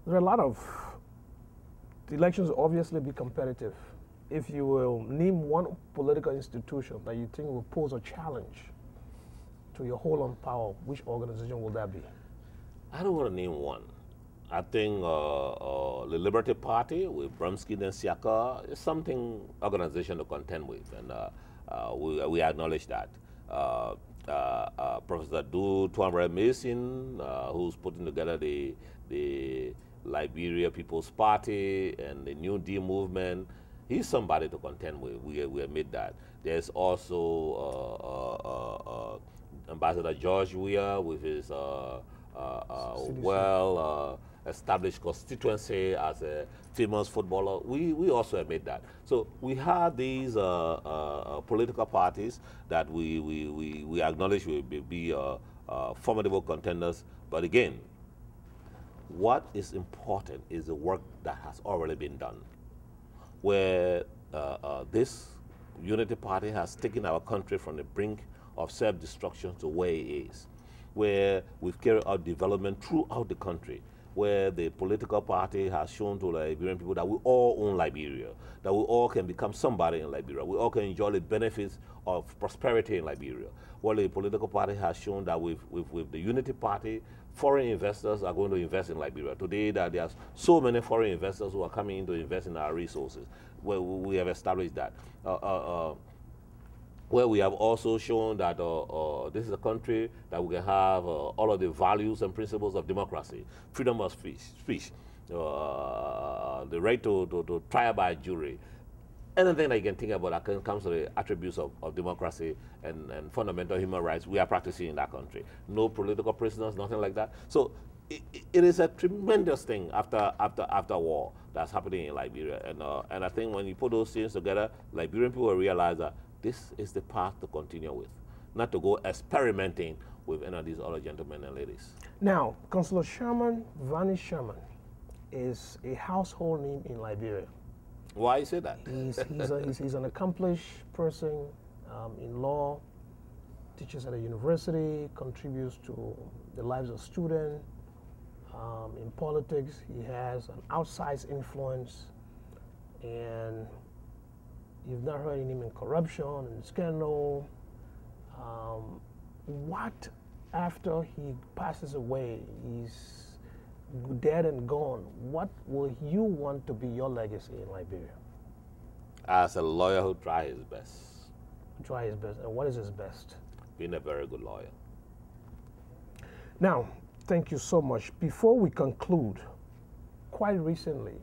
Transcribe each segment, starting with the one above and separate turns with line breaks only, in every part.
There are a lot of, the elections will obviously be competitive. If you will name one political institution that you think will pose a challenge to your hold on power, which organization will that be?
I don't want to name one. I think the Liberty Party with Brumsky and Siaka is something organization to contend with, and we acknowledge that. Professor Tuamre Mason, who's putting together the Liberia People's Party and the New Deal movement, he's somebody to contend with. We admit that. There's also Ambassador George Weah with his established constituency as a famous footballer. We also admit that. So we have these political parties that we acknowledge will be formidable contenders. But again, what is important is the work that has already been done, where this Unity Party has taken our country from the brink of self-destruction to where it is, where we've carried out development throughout the country, where the political party has shown to Liberian people that we all own Liberia, that we all can become somebody in Liberia, we all can enjoy the benefits of prosperity in Liberia. Well, the political party has shown that with the Unity Party, foreign investors are going to invest in Liberia. Today, that there are so many foreign investors who are coming in to invest in our resources. Well, we have established that. Where we have also shown that this is a country that we can have all of the values and principles of democracy, freedom of speech, the right to trial by jury, anything that you can think about that comes to the attributes of democracy and fundamental human rights, we are practicing in that country. No political prisoners, nothing like that. So it is a tremendous thing after war that's happening in Liberia. And I think when you put those things together, Liberian people will realize that this is the path to continue with, not to go experimenting with any of these other gentlemen and ladies.
Now, Councillor Sherman, Varney Sherman, is a household name in Liberia.
Why you say that?
He's an accomplished person in law, teaches at a university, contributes to the lives of students. In politics, he has an outsized influence, and you've not heard him in corruption and scandal. What after he passes away, he's dead and gone, what will you want to be your legacy in Liberia?
As a lawyer who tries his best.
Try his best. And what is his best?
Being a very good lawyer.
Now, thank you so much. Before we conclude, quite recently,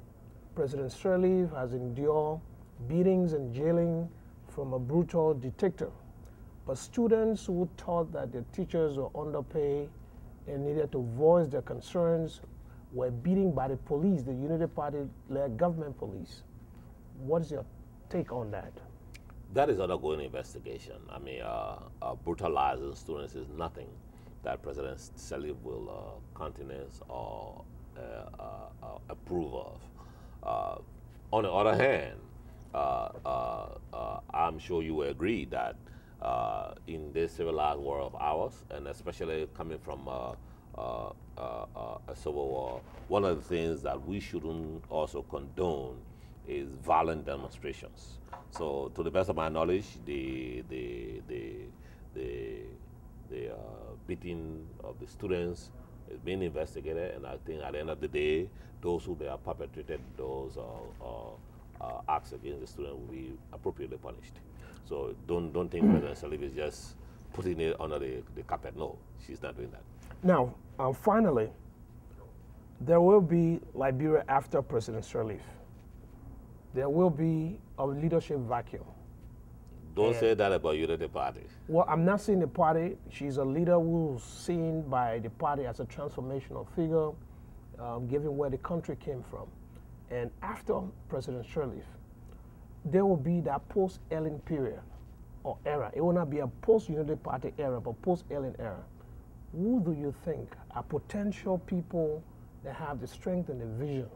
President Sirleaf has endured beatings and jailing from a brutal dictator. But students who thought that their teachers were underpaid and needed to voice their concerns were beaten by the police, the Unity Party-led government police. What is your take on that?
That is undergoing investigation. I mean, brutalizing students is nothing that President Sirleaf will countenance or approve of. On the other hand, I'm sure you will agree that in this civilized world of ours, and especially coming from a civil war, one of the things that we shouldn't also condone is violent demonstrations. So, to the best of my knowledge, the beating of the students is being investigated, and I think at the end of the day, those who have perpetrated those acts against the student will be appropriately punished. So don't think President Sirleaf is just putting it under the carpet. No, she's not doing that.
Now, finally, there will be Liberia after President Sirleaf. There will be a leadership vacuum.
Don't say that about Unity Party.
Well, I'm not saying the party. She's a leader who's seen by the party as a transformational figure, given where the country came from. And after President Sirleaf, there will be that post-Ellen period or era. It will not be a post-Unity Party era, but post-Ellen era. Who do you think are potential people that have the strength and the vision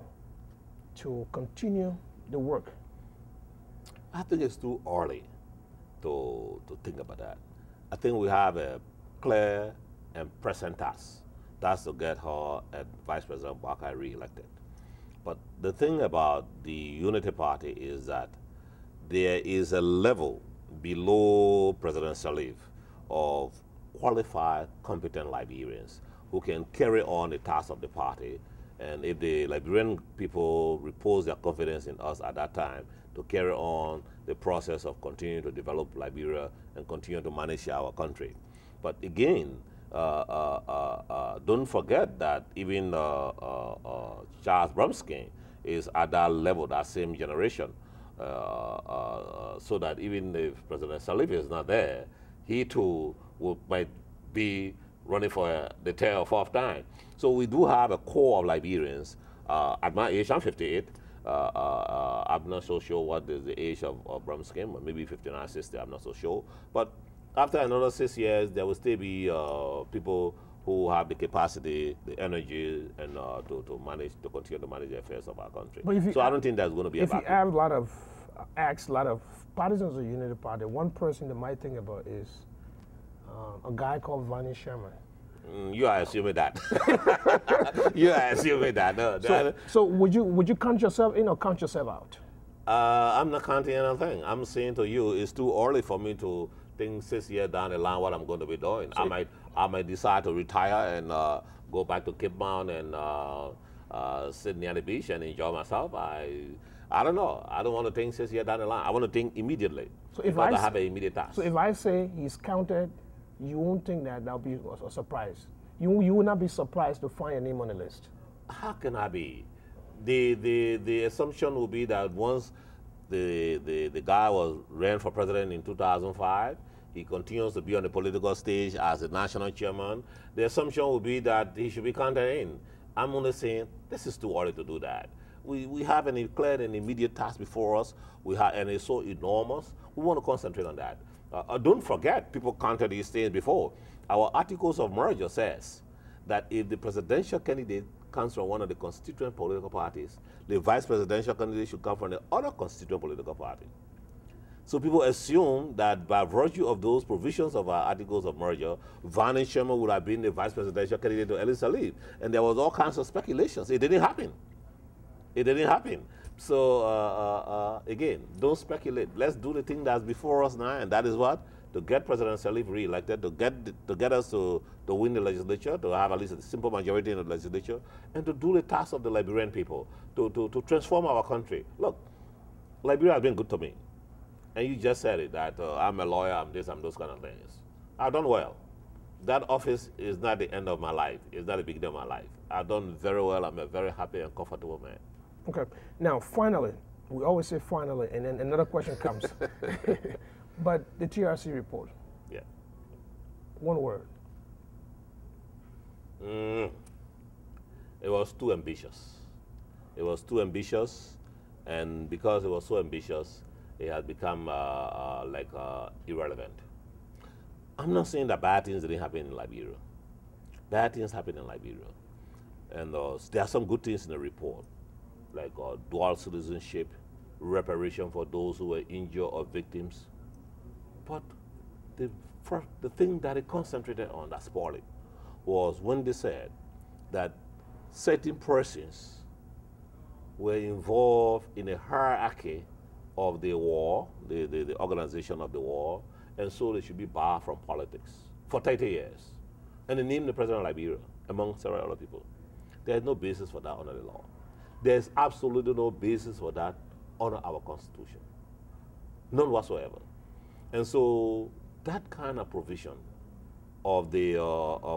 to continue the work?
I think it's too early to think about that. I think we have a clear and present task That's to get her and Vice President Barker re-elected. But the thing about the Unity Party is that there is a level below President Sirleaf of qualified, competent Liberians who can carry on the task of the party. And if the Liberian people repose their confidence in us at that time to carry on the process of continuing to develop Liberia and continue to manage our country. But again, don't forget that even Charles Brumskin is at that level, that same generation. So that even if President Sirleaf is not there, he too might be running for the third or fourth time. So we do have a core of Liberians. At my age, I'm 58. I'm not so sure what is the age of Brumskin, maybe 59, 60, I'm not so sure. But after another 6 years, there will still be people who have the capacity, the energy, and to continue to manage the affairs of our country. So I don't think there's going to be a vacuum.
If you have a lot of a lot of partisans of the Unity Party, one person that might think about is a guy called Varney Sherman.
You are assuming that. You are assuming that. No,
so would you count yourself in or count yourself out?
I'm not counting anything. I'm saying to you, it's too early for me to think 6 years down the line what I'm going to be doing. So I might decide to retire and go back to Cape Mount and sit near the beach and enjoy myself. I don't know. I don't want to think 6 years down the line. I want to think immediately. So if I have an immediate task.
So if I say he's counted, you won't think that that'll be a surprise. You will not be surprised to find your name on the list.
How can I be? The assumption will be that once the guy ran for president in 2005, he continues to be on the political stage as a national chairman. The assumption will be that he should be counted in. I'm only saying this is too early to do that. We have an declared and immediate task before us. And it's so enormous. We want to concentrate on that. Don't forget, people counted these things before. Our articles of merger says that if the presidential candidate comes from one of the constituent political parties, the vice presidential candidate should come from the other constituent political party. So people assume that by virtue of those provisions of our articles of merger, Varney Sherman would have been the vice presidential candidate to Ellis Sirleaf. And there was all kinds of speculations. It didn't happen. It didn't happen. So again, don't speculate. Let's do the thing that's before us now, and that is what? To get President Sirleaf re-elected, to get us to win the legislature, to have at least a simple majority in the legislature, and to do the task of the Liberian people, to transform our country. Look, Liberia has been good to me. And you just said it, that I'm a lawyer, I'm this, I'm those kind of things. I've done well. That office is not the end of my life. It's not the beginning of my life. I've done very well. I'm a very happy and comfortable man.
Okay. Now, finally, we always say finally, and then another question comes. But the TRC report.
Yeah.
One word.
It was too ambitious. It was too ambitious, and because it was so ambitious, it has become irrelevant. I'm not saying that bad things didn't happen in Liberia. Bad things happen in Liberia. And there are some good things in the report, like dual citizenship, reparation for those who were injured or victims. But the thing that it concentrated on that spoiled it was when they said that certain persons were involved in a hierarchy of the war, the organization of the war, and so they should be barred from politics for 30 years. And they named the president of Liberia, among several other people. There's no basis for that under the law. There's absolutely no basis for that under our Constitution. None whatsoever. And so that kind of provision of the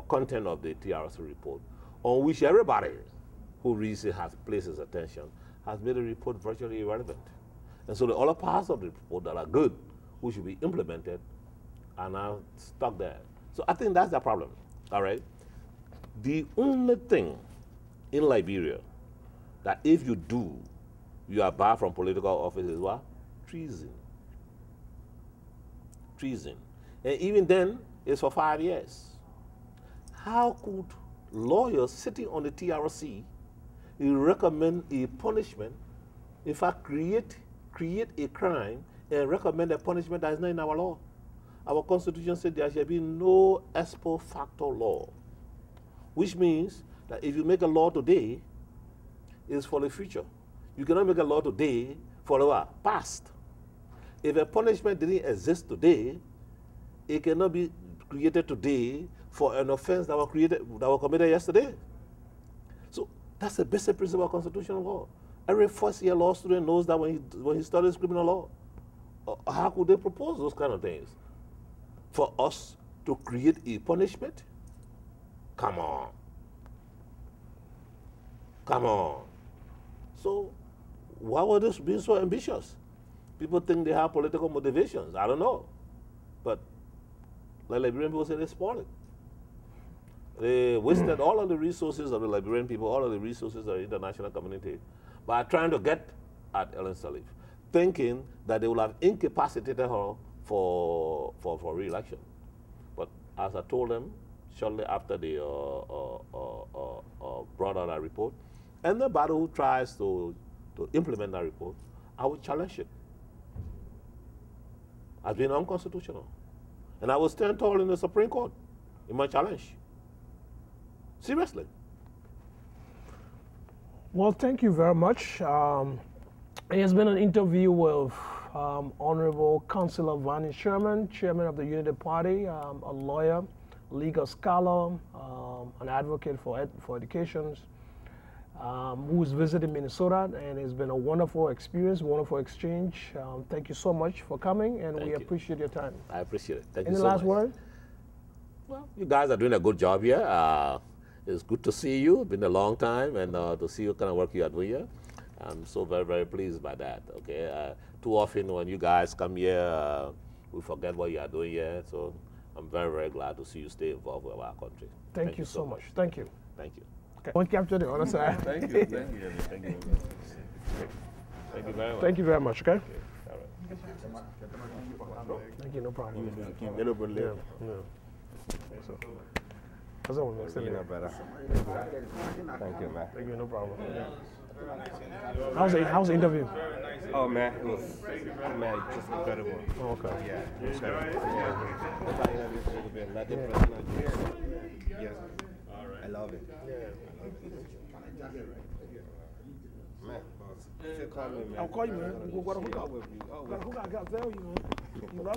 content of the TRC report, on which everybody who reads it has placed his attention, has made the report virtually irrelevant. And so the other parts of the report that are good, which should be implemented, are now stuck there. So I think that's the problem, all right? The only thing in Liberia that if you do, you are barred from political office is what? Treason. Treason. And even then, it's for 5 years. How could lawyers sitting on the TRC recommend a punishment, in fact, create a crime and recommend a punishment that is not in our law? Our Constitution said there shall be no ex post facto law. which means that if you make a law today, it's for the future. You cannot make a law today for the past. If a punishment didn't exist today, it cannot be created today for an offense that was committed yesterday. So that's the basic principle of constitutional law. Every first-year law student knows that when he studies criminal law. How could they propose those kind of things? For us to create a punishment? Come on. Come on. So why would this be so ambitious? People think they have political motivations. I don't know. But like Liberian people say, they spoiled it. They wasted all of the resources of the Liberian people, all of the resources of the international community by trying to get at Ellen Sirleaf, thinking that they will have incapacitated her for re-election. But as I told them shortly after they brought out that report, anybody who tries to implement that report, I will challenge it as being unconstitutional. And I will stand tall in the Supreme Court in my challenge. Seriously.
Well, thank you very much. It has been an interview with Honorable Councillor Varney Sherman, Chairman of the Unity Party, a lawyer, legal scholar, an advocate for education, who's visited Minnesota, and it's been a wonderful experience, wonderful exchange. Thank you so much for coming, and we appreciate your time.
I appreciate it. Thank you so
much. Any last word?
Well, you guys are doing a good job here. It's good to see you. It's been a long time, and to see what kind of work you are doing here. I'm so very, very pleased by that. Okay. Too often when you guys come here, we forget what you are doing here. So I'm very, very glad to see you stay involved with our country.
Thank you so much. Thank you.
Thank you.
Okay. Don't capture the other side.
Thank you. Thank you. Thank you. Thank you very much.
Thank you very much. Okay.
All right.
Thank you. No problem. So, that's all we're saying.
Better. Thank you, man.
Thank you. No problem. How's the interview?
Oh man, it was just incredible.
Oh, okay.
Yeah, it was incredible. Yes. I love it. Man, boss.
I'll call you, man. We'll go to hook up with you. I got to tell you, man.